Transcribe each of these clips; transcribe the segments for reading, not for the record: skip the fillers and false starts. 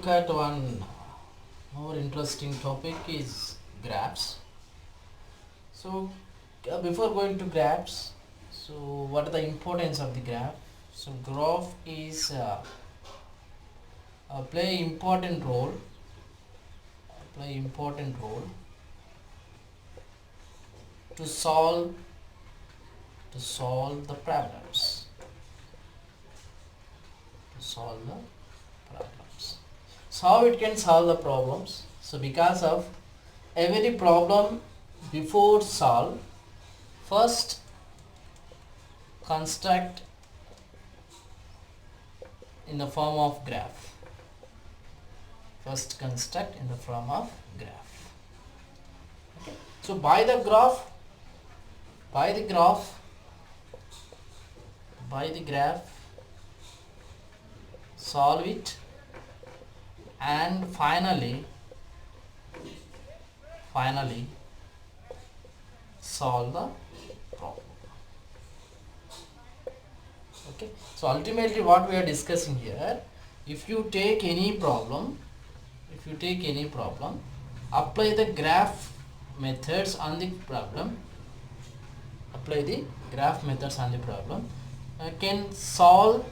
look at one more interesting topic is graphs. So before going to graphs, so what are the importance of the graph? So graph is play important role to solve the problems to solve the problems. So how it can solve the problems? So because of every problem before solve, first construct in the form of graph. First construct in the form of graph. Okay. So by the graph, solve it, and finally solve the problem. Okay, so ultimately what we are discussing here, if you take any problem, apply the graph methods on the problem, can solve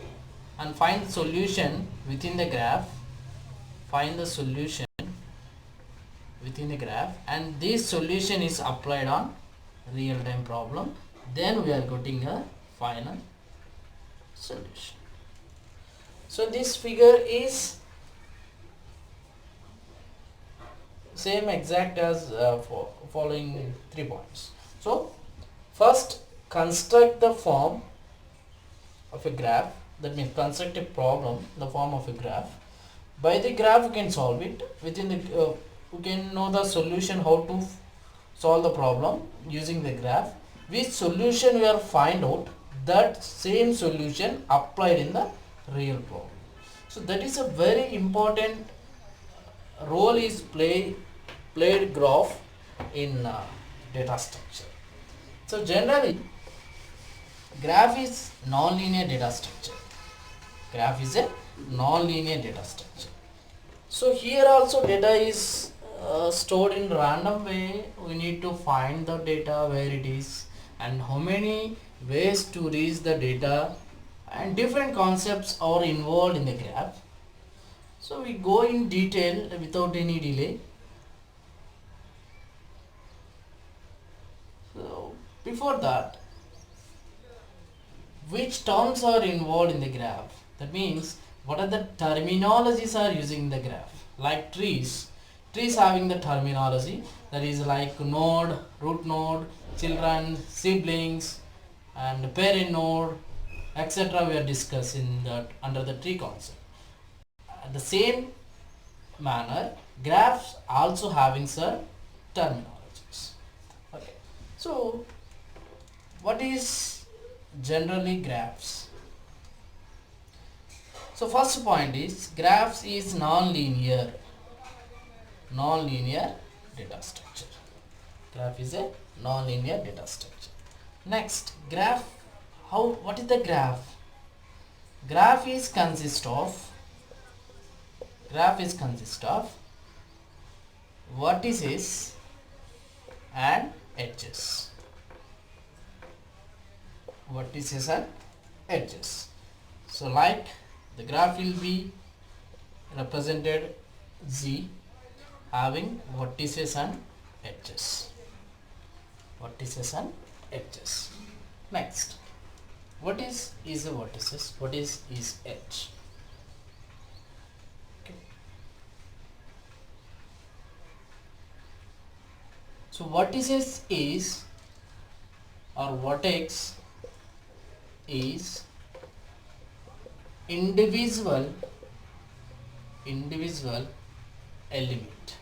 and find solution within the graph, and this solution is applied on real time problem, then we are getting a final solution. So this figure is same exact as for following 3 points. So first construct the form of a graph, that means construct a problem in the form of a graph. By the graph you can solve it, within the you can know the solution, how to solve the problem using the graph. Which solution we are find out, that same solution applied in the real problem. So that is a very important role is played graph in data structure. So generally graph is non-linear data structure. So here also data is stored in random way. We need to find the data where it is and how many ways to reach the data, and different concepts are involved in the graph. So we go in detail without any delay. So before that, which terms are involved in the graph? That means what are the terminologies are using in the graph? Like trees having the terminology, that is like node, root node, children, siblings, and parent node, etc. We are discussing that under the tree concept. At the same manner, graphs also having some terminologies. Okay, so what is generally graphs? So first point is graphs is non-linear data structure. Graph is a non-linear data structure. Next, graph. What is the graph? Graph is consist of vertices and edges. So like the graph will be represented Z, having vertices and edges. Next, what is a vertices? What is edge? Okay. So vertices is, or vertex is individual element.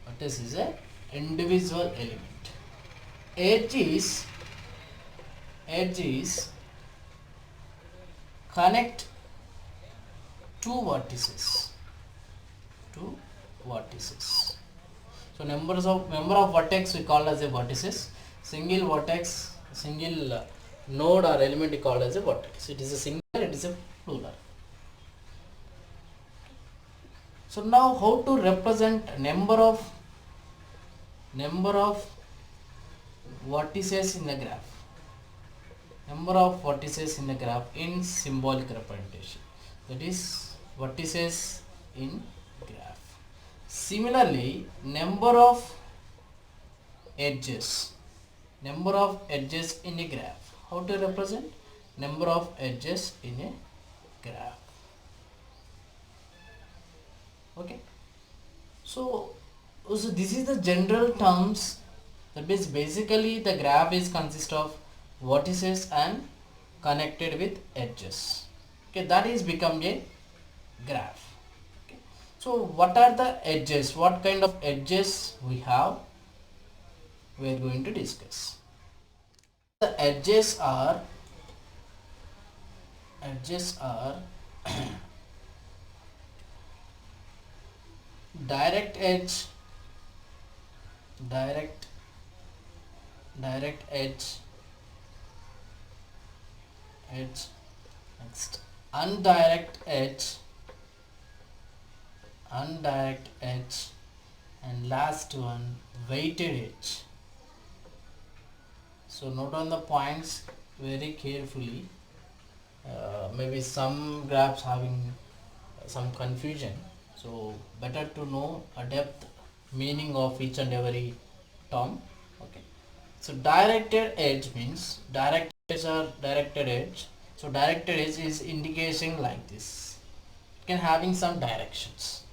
Vertex is a individual element. Edge is connect two vertices. So member of vertex we call as a vertices. Single node or element we called as a vertex. It is a single, it is a plural. So now how to represent number of vertices in the graph, number of vertices in the graph in symbolic representation, that is vertices in graph. Similarly, number of edges in a graph, how to represent number of edges in a graph. Okay, so this is the general terms. That means basically the graph is consist of vertices and connected with edges. Okay, that is become a graph. Okay, so what are the edges, what kind of edges we have, we are going to discuss. The edges are direct edge, direct edge, next indirect edge, and last one weighted edge. So note on the points very carefully. Maybe some graphs having some confusion, so better to know a depth meaning of each and every term. Okay, so directed edge means directed edge. So directed edge is indication like this, it can having some directions.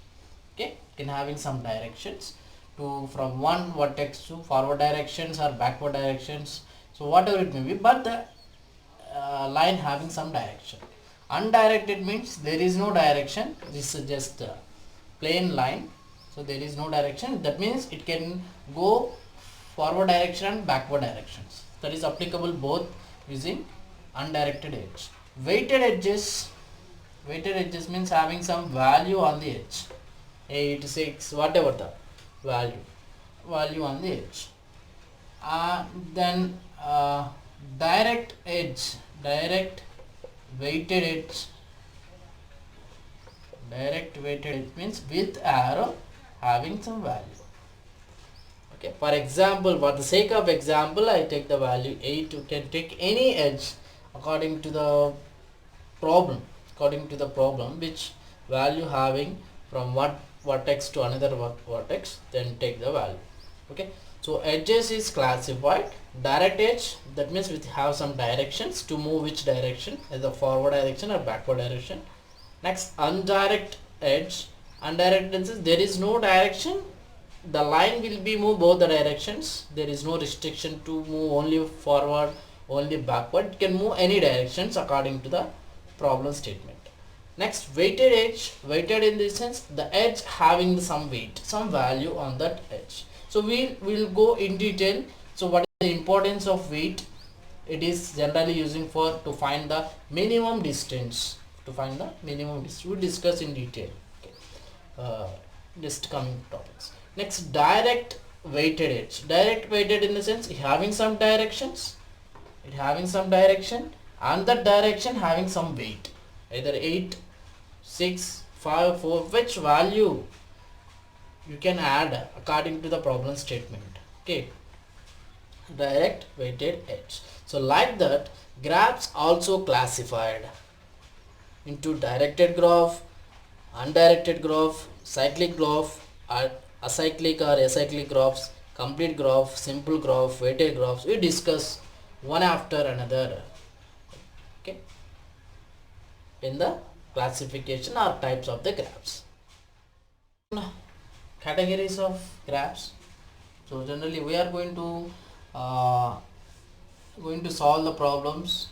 Okay, it can having some directions to from one vertex to forward directions or backward directions, so whatever it may be, but the line having some direction. Undirected means there is no direction, this is just a plain line, so there is no direction. That means it can go forward direction and backward directions, that is applicable both using undirected edge. Weighted edges means having some value on the edge, 8, 6, whatever the value on the edge. Then direct weighted edge means with arrow having some value. Okay, for example, for the sake of example, I take the value 8. You can take any edge according to the problem, which value having from one vertex to another vertex, then take the value. Okay, so edges is classified. Direct edge, that means we have some directions to move which direction, either forward direction or backward direction. Next, indirect edge is there is no direction, the line will be move both the directions, there is no restriction to move only forward, only backward, it can move any directions according to the problem statement. Next, weighted edge, weighted in this sense the edge having some weight, some value on that edge. So we will go in detail. So what is the importance of weight? It is generally using for to find the minimum distance, we discuss in detail. Okay, just coming topics. Next, direct weighted in the sense having some directions, and that direction having some weight, either 8, 6, 5, 4, which value you can add according to the problem statement. Okay, direct weighted edge. So like that, graphs also classified into directed graph, undirected graph, cyclic graph, acyclic or acyclic graphs, complete graph, simple graph, weighted graphs. We discuss one after another. Okay, in the classification or types of the graphs. Categories of graphs. So generally we are going to solve the problems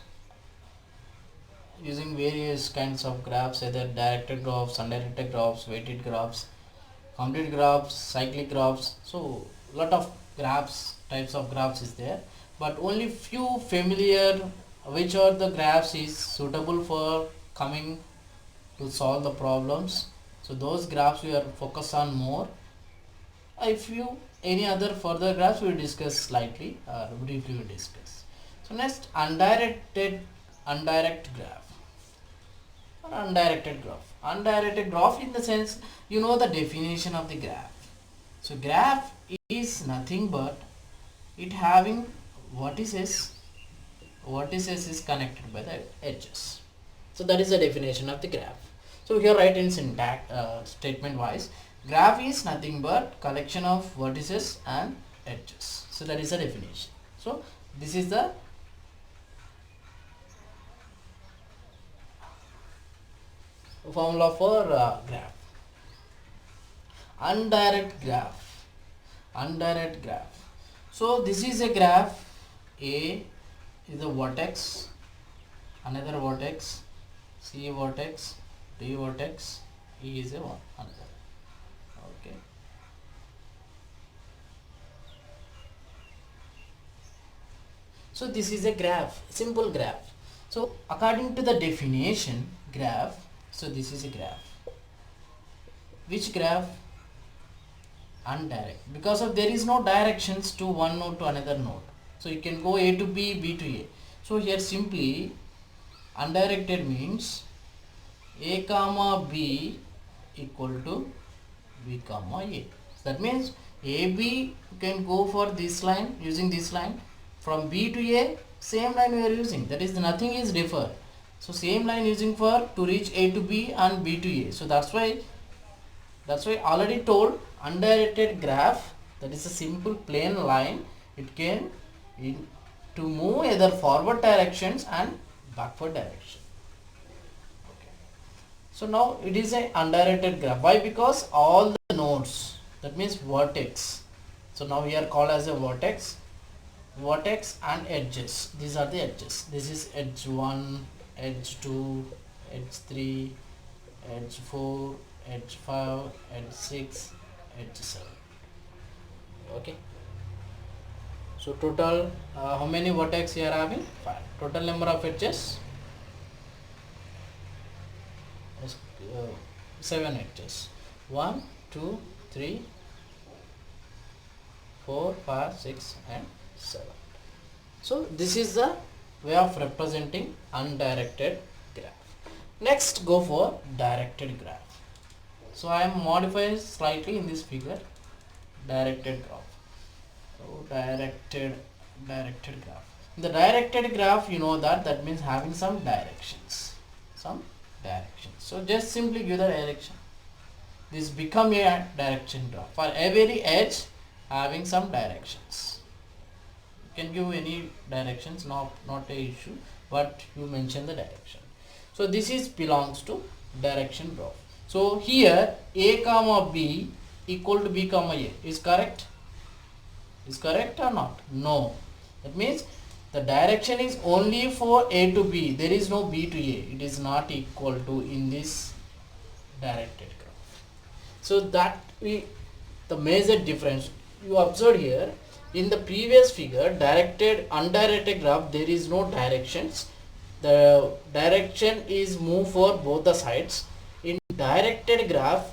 using various kinds of graphs, either directed graphs, undirected graphs, weighted graphs, complete graphs, cyclic graphs. So lot of graphs, types of graphs is there, but only few familiar which are the graphs is suitable for coming to solve the problems. So those graphs we are focus on more. If you any other further graphs we will discuss slightly or briefly we discuss. So next, indirect graph. or undirected graph. Undirected graph in the sense, you know the definition of the graph. So graph is nothing but it having vertices is connected by the edges. So that is the definition of the graph. So here write in syntax statement wise, graph is nothing but collection of vertices and edges. So that is the definition. So this is the formula for graph. Undirect graph. So this is a graph. A is a vertex, another vertex, C vertex, D vertex, E is a one another. Okay. So this is a graph, simple graph. So according to the definition graph, so this is a graph. Which graph? Undirect, because of there is no directions to one node to another node. So you can go A to B, B to A. So here simply undirected means A comma B equal to B comma A. That means AB can go for this line, using this line, from B to A, same line we are using, that is nothing is differ. So same line using for to reach A to B and B to A. So that's why already told undirected graph, that is a simple plain line. It can to move either forward directions and backward direction. Okay. So now it is a undirected graph. Why? Because all the nodes, that means vertex. So now we are called as a vertex and edges. These are the edges. This is edge 1, edge 2, edge 3, edge 4, edge 5, edge 6, edge 7. Okay. So total how many vertex here having? 5. Total number of edges is 7 edges. 1, 2, 3, 4, 5, 6 and 7. So this is the way of representing undirected graph. Next go for directed graph. So I am modifying slightly in this figure, directed graph. So directed graph. In the directed graph, you know that means having some directions. So just simply give the direction. This become a direction graph. For every edge having some directions. You can give any directions, not a issue, but you mention the direction. So this is belongs to direction graph. So here A comma B equal to B comma A is correct? Is correct or not? No. That means the direction is only for A to B. There is no B to A. It is not equal to in this directed graph. So that the major difference you observe here in the previous figure, undirected graph, there is no directions. The direction is moved for both the sides. In directed graph,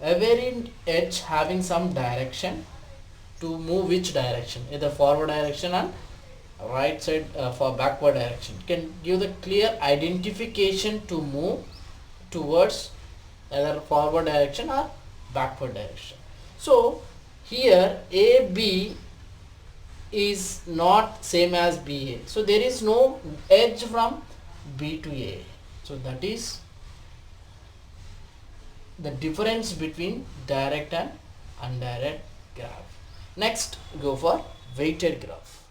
every edge having some direction to move which direction, either forward direction and right side for backward direction. Can give the clear identification to move towards either forward direction or backward direction. So here AB is not same as BA. So there is no edge from B to A. So that is the difference between direct and indirect graph. Next go for weighted graph.